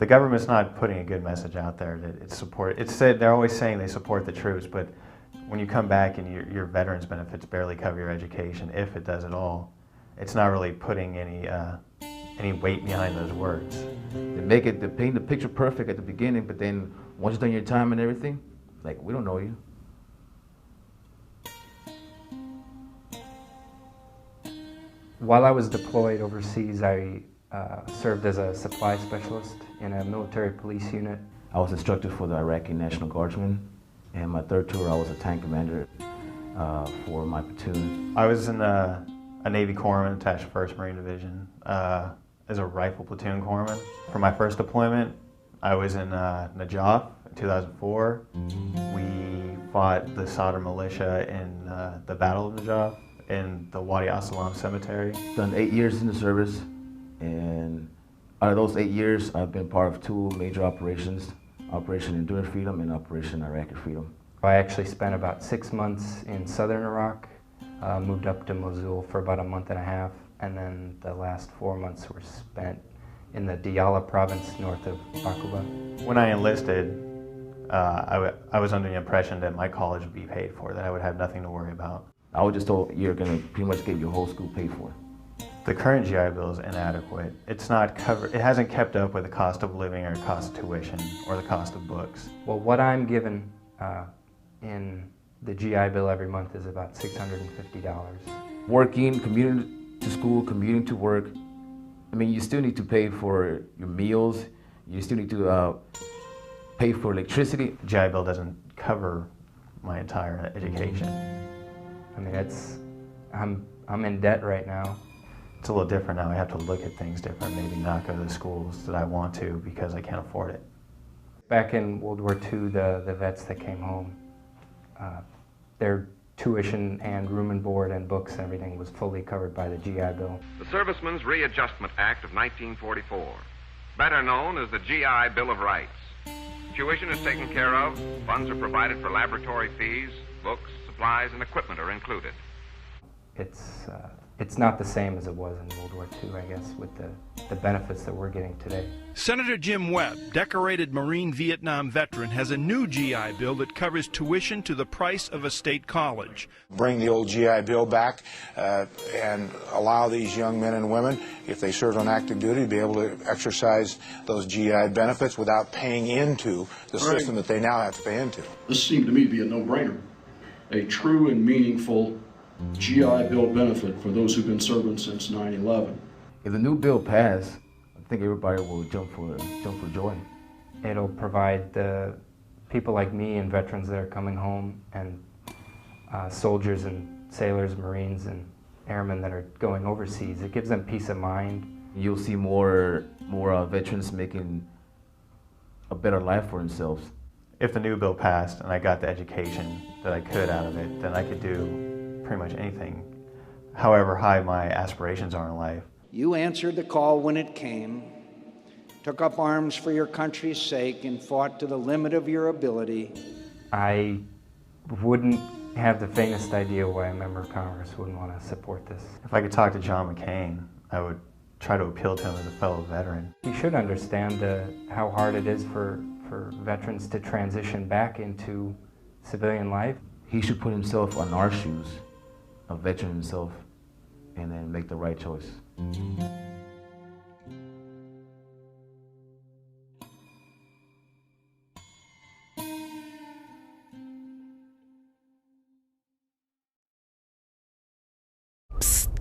The government's not putting a good message out there that it's support. It's said they're always saying they support the troops, but when you come back and your veterans benefits barely cover your education, if it does at all, it's not really putting any weight behind those words. They paint the picture perfect at the beginning, but then once you've done your time and everything, like, we don't know you. While I was deployed overseas, I served as a supply specialist in a military police unit. I was instructor for the Iraqi National Guardsmen, and my third tour I was a tank commander for my platoon. I was in a Navy corpsman attached to 1st Marine Division as a rifle platoon corpsman. For my first deployment, I was in Najaf in 2004. We fought the Sadr militia in the Battle of Najaf in the Wadi Asalam Cemetery. Done 8 years in the service, and out of those 8 years, I've been part of 2 major operations, Operation Enduring Freedom and Operation Iraqi Freedom. I actually spent about 6 months in southern Iraq, moved up to Mosul for about a month and a half, and then the last 4 months were spent in the Diyala province north of Aqaba. When I enlisted, I was under the impression that my college would be paid for, that I would have nothing to worry about. I was just told you're going to pretty much get your whole school paid for. The current GI Bill is inadequate. It's not covered. It hasn't kept up with the cost of living or cost of tuition or the cost of books. Well, what I'm given in the GI Bill every month is about $650. Working, commuting to school, commuting to work. I mean, you still need to pay for your meals. You still need to pay for electricity. The GI Bill doesn't cover my entire education. I mean, I'm in debt right now. It's a little different now. I have to look at things different, maybe not go to the schools that I want to because I can't afford it. Back in World War II, the vets that came home, their tuition and room and board and books and everything was fully covered by the GI Bill. The Servicemen's Readjustment Act of 1944, better known as the GI Bill of Rights. Tuition is taken care of, funds are provided for laboratory fees, books, supplies, and equipment are included. It's not the same as it was in World War II, I guess, with the benefits that we're getting today. Senator Jim Webb, decorated Marine Vietnam veteran, has a new GI Bill that covers tuition to the price of a state college. Bring the old GI Bill back and allow these young men and women, if they serve on active duty, to be able to exercise those GI benefits without paying into the system that they now have to pay into. This seemed to me to be a no-brainer, a true and meaningful GI Bill benefit for those who've been serving since 9/11. If the new bill passed, I think everybody will jump for joy. It'll provide the people like me and veterans that are coming home and soldiers and sailors, Marines and airmen that are going overseas. It gives them peace of mind. You'll see more veterans making a better life for themselves. If the new bill passed and I got the education that I could out of it, then I could do pretty much anything, however high my aspirations are in life. You answered the call when it came, took up arms for your country's sake, and fought to the limit of your ability. I wouldn't have the faintest idea why a member of Congress wouldn't want to support this. If I could talk to John McCain, I would try to appeal to him as a fellow veteran. He should understand how hard it is for veterans to transition back into civilian life. He should put himself on our shoes, a veteran himself, and then make the right choice. Psst.